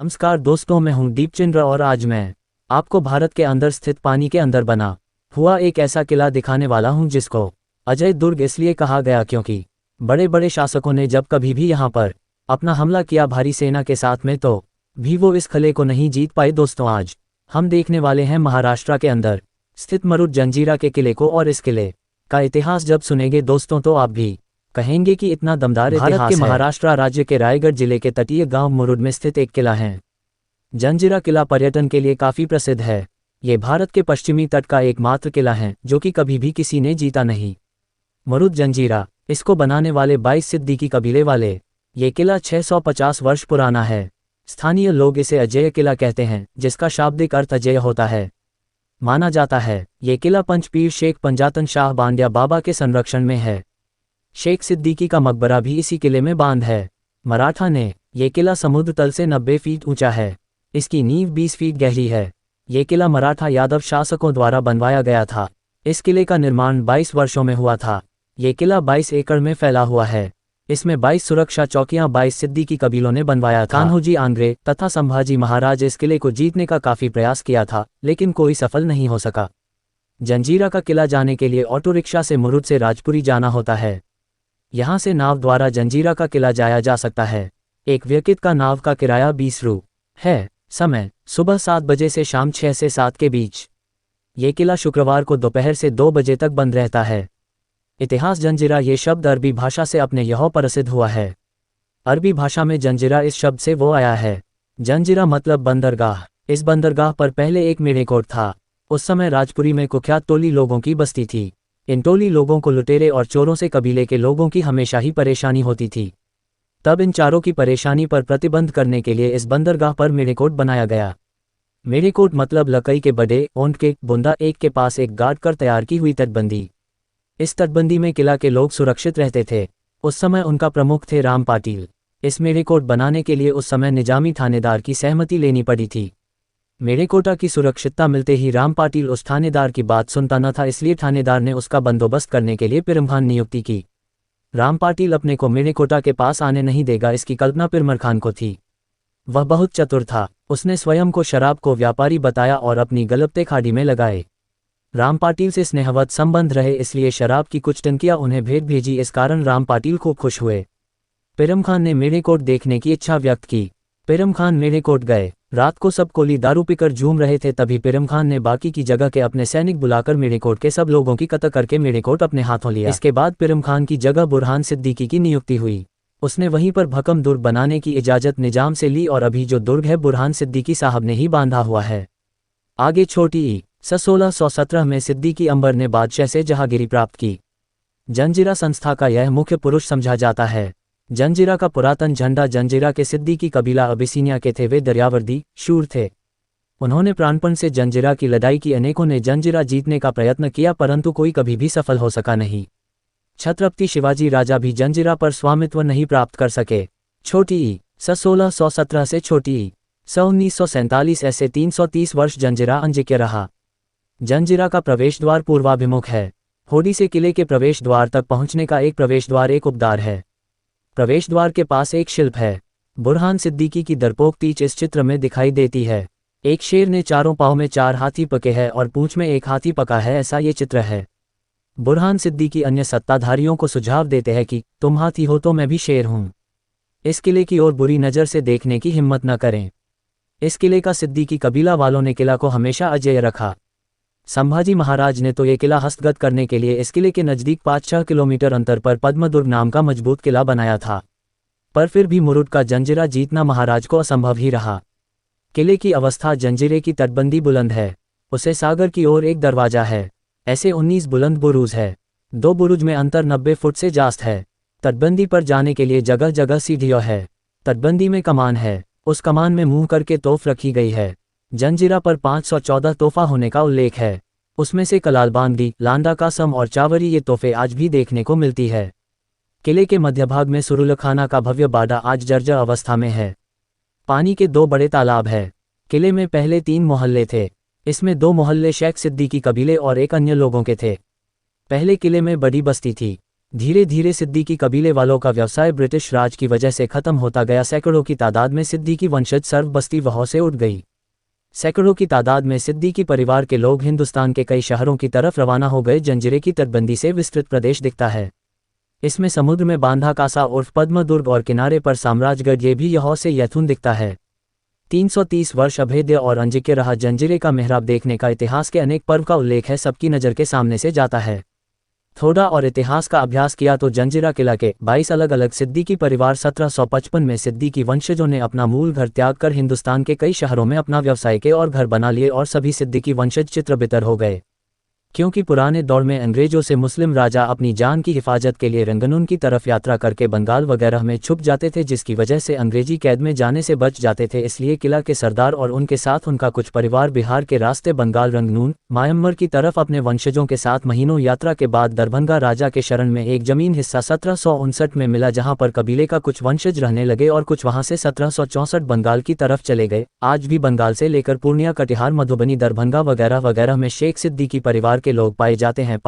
नमस्कार दोस्तों, मैं हूं दीपचंद्र और आज मैं आपको भारत के अंदर स्थित पानी के अंदर बना हुआ एक ऐसा किला दिखाने वाला हूं जिसको अजय दुर्ग इसलिए कहा गया क्योंकि बड़े बड़े शासकों ने जब कभी भी यहां पर अपना हमला किया भारी सेना के साथ में तो भी वो इस किले को नहीं जीत पाए। दोस्तों, आज हम देखने वाले हैं महाराष्ट्र के अंदर स्थित मुरुड जंजीरा के किले को, और इस किले का इतिहास जब सुनेंगे दोस्तों तो आप भी कहेंगे कि इतना दमदार इतिहास है। भारत के महाराष्ट्र राज्य के रायगढ़ जिले के तटीय गांव मुरुड में स्थित एक किला है। जंजीरा किला पर्यटन के लिए काफी प्रसिद्ध है। ये भारत के पश्चिमी तट का एकमात्र किला है जो कि कभी भी किसी ने जीता नहीं। मुरुड जंजीरा, इसको बनाने वाले 22 सिद्दीकी कबीले वाले। ये किला 650 वर्ष पुराना है। स्थानीय लोग इसे अजेय किला कहते हैं, जिसका शाब्दिक अर्थ अजेय होता है। माना जाता है ये किला पंचपीर शेख पंजातन शाह बांडिया बाबा के संरक्षण में है। शेख सिद्दीकी का मकबरा भी इसी किले में बांध है। मराठा ने ये किला समुद्र तल से 90 फीट ऊंचा है। इसकी नींव 20 फीट गहरी है। ये किला मराठा यादव शासकों द्वारा बनवाया गया था। इस किले का निर्माण 22 वर्षों में हुआ था। ये किला 22 एकड़ में फैला हुआ है। इसमें 22 सुरक्षा चौकियां 22 सिद्दीकी कबीलों ने बनवाया था। कान्होजी आंग्रे तथा संभाजी महाराज इस किले को जीतने का काफी प्रयास किया था, लेकिन कोई सफल नहीं हो सका। जंजीरा का किला जाने के लिए ऑटो रिक्शा से मुरुड से राजपुरी जाना होता है। यहाँ से नाव द्वारा जंजीरा का किला जाया जा सकता है। एक व्यक्ति का नाव का किराया 20 रु है। समय सुबह 7 बजे से शाम 6 से 7 के बीच। ये किला शुक्रवार को दोपहर से 2 बजे तक बंद रहता है। इतिहास जंजीरा ये शब्द अरबी भाषा से अपने यहाँ प्रसिद्ध हुआ है। अरबी भाषा में जंजीरा इस शब्द से वो आया है। जंजीरा मतलब बंदरगाह। इस बंदरगाह पर पहले एक मेढ़ेकोट था। उस समय राजपुरी में कुख्यात टोली लोगों की बस्ती थी। इन टोली लोगों को लुटेरे और चोरों से कबीले के लोगों की हमेशा ही परेशानी होती थी। तब इन चारों की परेशानी पर प्रतिबंध करने के लिए इस बंदरगाह पर मेढ़ेकोट बनाया गया। मेढ़ेकोट मतलब लकड़ी के बड़े ओंट के बुंदा एक के पास एक गाड़ कर तैयार की हुई तटबंदी। इस तटबंदी में किला के लोग सुरक्षित रहते थे। उस समय उनका प्रमुख थे राम पाटिल। इस मेढ़ेकोट बनाने के लिए उस समय निजामी थानेदार की सहमति लेनी पड़ी थी। मेढ़ेकोटा की सुरक्षितता मिलते ही राम पाटिल उस थानेदार की बात सुनता न था, इसलिए थानेदार ने उसका बंदोबस्त करने के लिए पिरम खान नियुक्ति की। राम पाटिल अपने को मेढ़ेकोटा के पास आने नहीं देगा, इसकी कल्पना पिरम खान को थी। वह बहुत चतुर था। उसने स्वयं को शराब को व्यापारी बताया और अपनी गलप्ते खाड़ी में लगाए। राम पाटिल से स्नेहवत संबंध रहे, इसलिए शराब की कुछ टंकियां उन्हें भेंट भेजी। इस कारण राम पाटिल खूब खुश हुए। पिरम खान ने मेढ़ेकोट देखने की इच्छा व्यक्त की। पिरम खान मेढ़ेकोट गए। रात को सब कोली दारू पीकर झूम रहे थे। तभी पिरम खान ने बाकी की जगह के अपने सैनिक बुलाकर मेढ़ेकोट के सब लोगों की कत्ल करके मेढ़ेकोट अपने हाथों लिया। इसके बाद पिरम खान की जगह बुरहान सिद्दीकी की नियुक्ति हुई। उसने वहीं पर भकम दुर्ग बनाने की इजाजत निजाम से ली और अभी जो दुर्ग है बुरहान सिद्दीकी साहब ने ही बांधा हुआ है। आगे छोटी ई 1617 में सिद्दीकी अंबर ने बादशाह से जहांगीरी प्राप्त की। जंजीरा संस्था का यह मुख्य पुरुष समझा जाता है। जंजीरा का पुरातन झंडा जंजीरा के सिद्दीकी कबीला अबिसिनिया के थे। वे दरियावर्दी शूर थे। उन्होंने प्राणपण से जंजीरा की लड़ाई की। अनेकों ने जंजीरा जीतने का प्रयत्न किया, परंतु कोई कभी भी सफल हो सका नहीं। छत्रपति शिवाजी राजा भी जंजीरा पर स्वामित्व नहीं प्राप्त कर सके। छोटी ई 1617 से छोटी ई 1947 ऐसे 330 वर्ष जंजीरा अनजिक्य रहा। जंजीरा का प्रवेश द्वार पूर्वाभिमुख है। होडी से किले के प्रवेश द्वार तक पहुंचने का एक प्रवेश द्वार एक उपद्वार है। प्रवेश द्वार के पास एक शिल्प है। बुरहान सिद्दीकी की दरपोक तीच इस चित्र में दिखाई देती है। एक शेर ने चारों पाँव में 4 हाथी पके हैं और पूंछ में एक हाथी पका है, ऐसा ये चित्र है। बुरहान सिद्दीकी अन्य सत्ताधारियों को सुझाव देते हैं कि तुम हाथी हो तो मैं भी शेर हूं। इस किले की ओर बुरी नज़र से देखने की हिम्मत न करें। इस किले का सिद्दीकी कबीला वालों ने किला को हमेशा अजेय रखा। संभाजी महाराज ने तो ये किला हस्तगत करने के लिए इस किले के नज़दीक 5-6 किलोमीटर अंतर पर पद्मदुर्ग नाम का मजबूत किला बनाया था। पर फिर भी मुरुड का जंजीरा जीतना महाराज को असंभव ही रहा। किले की अवस्था जंजीरे की तटबंदी बुलंद है। उसे सागर की ओर एक दरवाजा है। ऐसे 19 बुलंद बुरुज है। 2 बुरुज में अंतर 90 फुट से जास्त है। तटबंदी पर जाने के लिए जगह जगह सीढ़ियां है। तटबंदी में कमान है। उस कमान में मुंह करके तोफ रखी गई है। जंजीरा पर 514 तोहफा होने का उल्लेख है। उसमें से कलालबांदी, लांडा कासम और चावरी ये तोहफे आज भी देखने को मिलती है। किले के मध्य भाग में सुरुलखाना का भव्य बाड़ा आज जर्जर अवस्था में है। पानी के 2 बड़े तालाब है। किले में पहले 3 मोहल्ले थे। इसमें 2 मोहल्ले शेख सिद्दीकी कबीले और एक अन्य लोगों के थे। पहले किले में बड़ी बस्ती थी। धीरे धीरे सिद्दीकी कबीले वालों का व्यवसाय ब्रिटिश राज की वजह से खत्म होता गया। सैकड़ों की तादाद में सिद्दीकी वंशज सर्व बस्ती वहां से उठ गई। सैकड़ों की तादाद में सिद्दीकी परिवार के लोग हिंदुस्तान के कई शहरों की तरफ रवाना हो गए। जंजीरे की तटबंदी से विस्तृत प्रदेश दिखता है। इसमें समुद्र में बांधा कासा उर्फ पद्म दुर्ग और किनारे पर साम्राजगढ़ ये भी यहौ से यथुन दिखता है। 330 वर्ष अभेद्य और अनजिक्य रहा जंजीरे का मेहराब देखने का इतिहास के अनेक पर्व का उल्लेख है, सबकी नज़र के सामने से जाता है। थोड़ा और इतिहास का अभ्यास किया तो जंजीरा किला के 22 अलग अलग सिद्दीकी परिवार 1755 में सिद्दीकी वंशजों ने अपना मूल घर त्याग कर हिंदुस्तान के कई शहरों में अपना व्यवसाय के और घर बना लिए और सभी सिद्दीकी वंशज चित्रबितर हो गए। क्योंकि पुराने दौर में अंग्रेजों से मुस्लिम राजा अपनी जान की हिफाजत के लिए रंगनून की तरफ यात्रा करके बंगाल वगैरह में छुप जाते थे, जिसकी वजह से अंग्रेजी कैद में जाने से बच जाते थे। इसलिए किला के सरदार और उनके साथ उनका कुछ परिवार बिहार के रास्ते बंगाल, रंगनून, म्यांमार की तरफ अपने वंशजों के साथ महीनों यात्रा के बाद दरभंगा राजा के शरण में एक जमीन हिस्सा 1759 में मिला, जहां पर कबीले का कुछ वंशज रहने लगे और कुछ वहां से 1764 बंगाल की तरफ चले गए। आज भी बंगाल से लेकर पूर्णिया, कटिहार, मधुबनी, दरभंगा वगैरह वगैरह में शेख सिद्दीकी परिवार के लोग पाए जाते हैं।